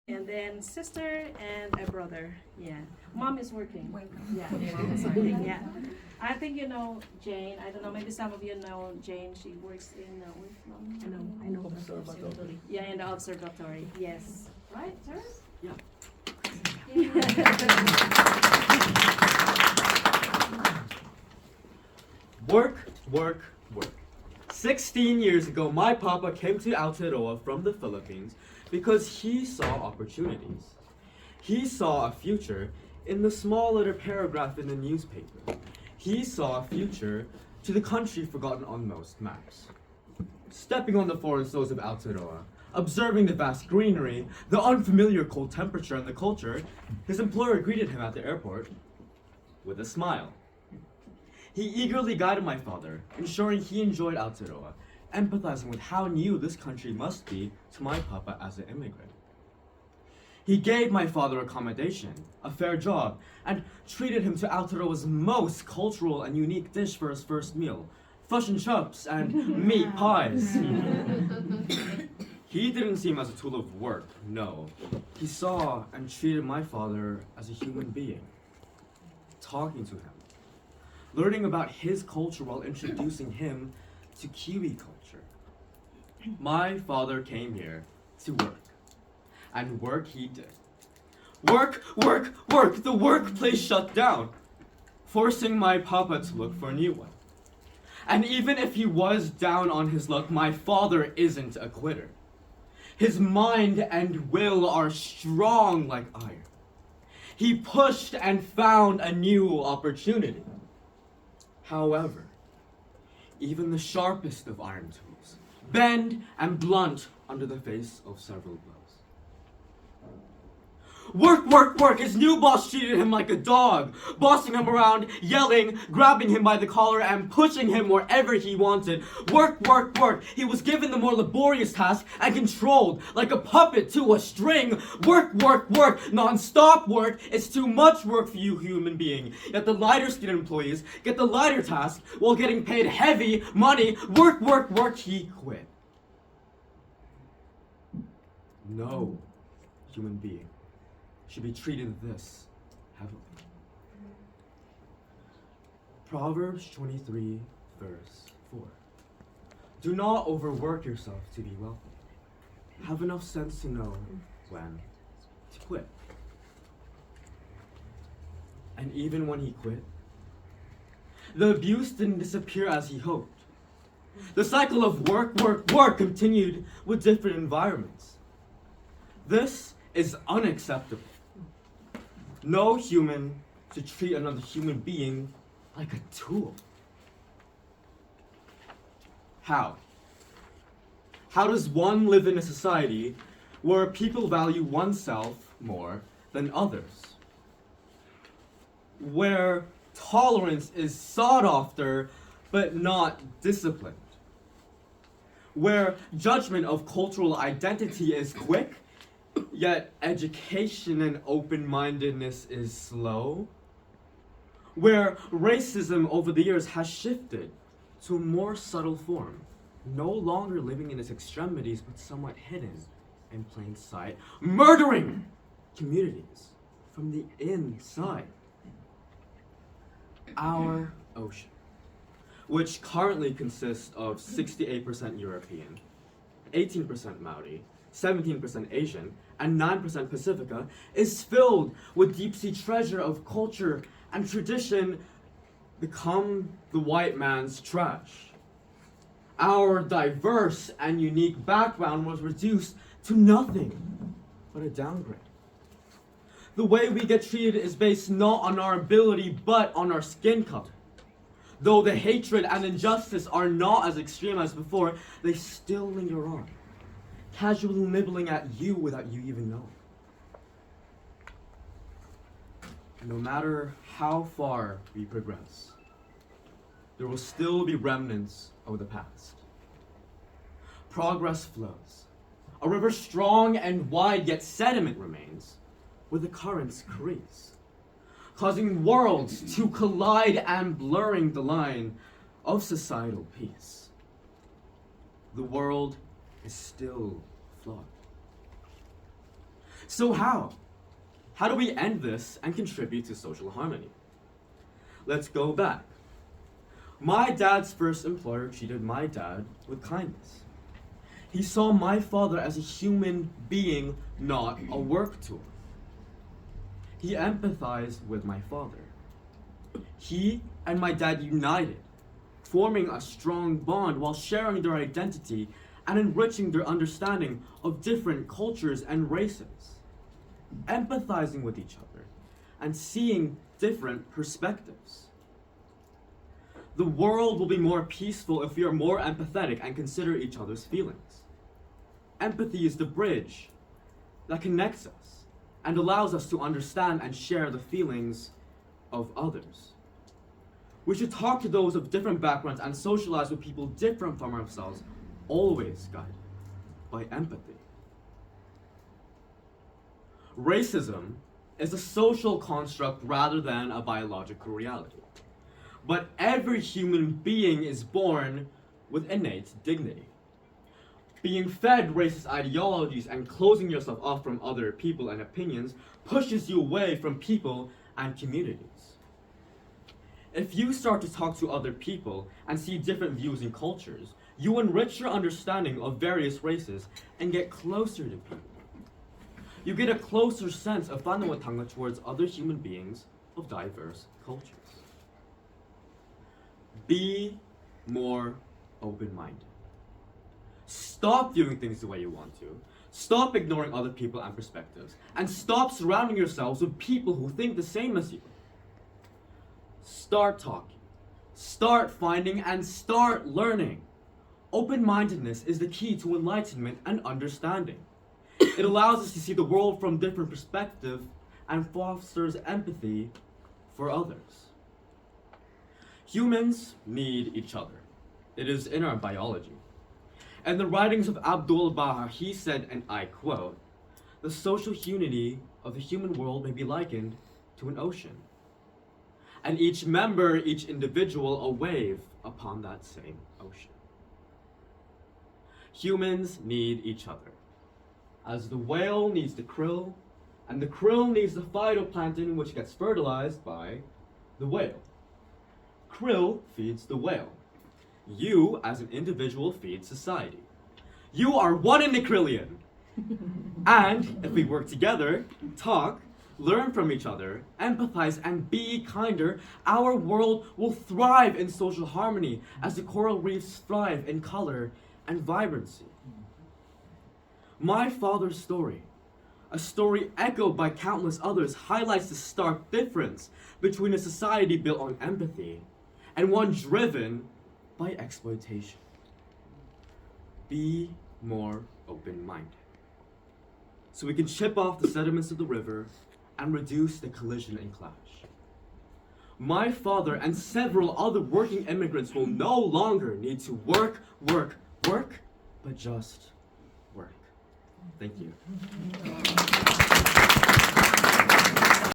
and then sister and a brother. Yeah, mom is working. Yeah, mom is working. Yeah, I think you know Jane. I don't know. Maybe some of you know Jane. She works in where's mom? I know. Observatory. Yeah, in the observatory. Yes. Right, sir? Yeah. Work, work, work. 16 years ago, my papa came to Aotearoa from the Philippines because he saw opportunities. He saw a future in the small little paragraph in the newspaper. He saw a future to the country forgotten on most maps. Stepping on the foreign soils of Aotearoa, observing the vast greenery, the unfamiliar cold temperature and the culture, his employer greeted him at the airport with a smile. He eagerly guided my father, ensuring he enjoyed Aotearoa, empathizing with how new this country must be to my papa as an immigrant. He gave my father accommodation, a fair job, and treated him to Aotearoa's most cultural and unique dish for his first meal, fish and chips and meat pies. He didn't see him as a tool of work, no. He saw and treated my father as a human being, talking to him, learning about his culture while introducing him to Kiwi culture. My father came here to work, and work he did. Work, work, work! The workplace shut down, forcing my papa to look for a new one. And even if he was down on his luck, my father isn't a quitter. His mind and will are strong like iron. He pushed and found a new opportunity. However, even the sharpest of iron tools bend and blunt under the face of several blows. Work, work, work! His new boss treated him like a dog, bossing him around, yelling, grabbing him by the collar, and pushing him wherever he wanted. Work, work, work! He was given the more laborious task and controlled like a puppet to a string. Work, work, work! Non-stop work! It's too much work for you, human being. Yet the lighter-skinned employees get the lighter task while getting paid heavy money. Work, work, work! He quit. No human being should be treated this heavily. Proverbs 23, verse 4. Do not overwork yourself to be wealthy. Have enough sense to know when to quit. And even when he quit, the abuse didn't disappear as he hoped. The cycle of work, work, work continued with different environments. This is unacceptable. No human should treat another human being like a tool. How? How does one live in a society where people value oneself more than others? Where tolerance is sought after but not disciplined? Where judgment of cultural identity is quick, yet education and open-mindedness is slow? Where racism over the years has shifted to a more subtle form, no longer living in its extremities but somewhat hidden in plain sight, murdering communities from the inside. Our ocean, which currently consists of 68% European, 18% Maori, 17% Asian, and 9% Pacifica, is filled with deep-sea treasure of culture and tradition become the white man's trash. Our diverse and unique background was reduced to nothing but a downgrade. The way we get treated is based not on our ability but on our skin color. Though the hatred and injustice are not as extreme as before, they still linger on, casually nibbling at you without you even knowing. No matter how far we progress, there will still be remnants of the past. Progress flows. A river strong and wide, yet sediment remains, where the currents crease, causing worlds to collide and blurring the line of societal peace. The world is still flawed. So how? How do we end this and contribute to social harmony? Let's go back. My dad's first employer treated my dad with kindness. He saw my father as a human being, not a work tool. He empathized with my father. He and my dad united, forming a strong bond while sharing their identity and enriching their understanding of different cultures and races, empathizing with each other and seeing different perspectives. The world will be more peaceful if we are more empathetic and consider each other's feelings. Empathy is the bridge that connects us and allows us to understand and share the feelings of others. We should talk to those of different backgrounds and socialize with people different from ourselves, always guided by empathy. Racism is a social construct rather than a biological reality. But every human being is born with innate dignity. Being fed racist ideologies and closing yourself off from other people and opinions pushes you away from people and communities. If you start to talk to other people and see different views and cultures, you enrich your understanding of various races and get closer to people. You get a closer sense of panawatanga towards other human beings of diverse cultures. Be more open-minded. Stop viewing things the way you want to. Stop ignoring other people and perspectives. And stop surrounding yourselves with people who think the same as you. Start talking. Start finding and start learning. Open-mindedness is the key to enlightenment and understanding. It allows us to see the world from different perspectives and fosters empathy for others. Humans need each other. It is in our biology. In the writings of Abdul Baha, he said, and I quote, "The social unity of the human world may be likened to an ocean, and each member, each individual, a wave upon that same ocean." Humans need each other. As the whale needs the krill, and the krill needs the phytoplankton which gets fertilized by the whale. Krill feeds the whale. You, as an individual, feed society. You are one in a trillion. And if we work together, talk, learn from each other, empathize, and be kinder, our world will thrive in social harmony as the coral reefs thrive in color and vibrancy. My father's story, a story echoed by countless others, highlights the stark difference between a society built on empathy and one driven by exploitation. Be more open-minded, so we can chip off the sediments of the river and reduce the collision and clash. My father and several other working immigrants will no longer need to work, but just work. Thank you.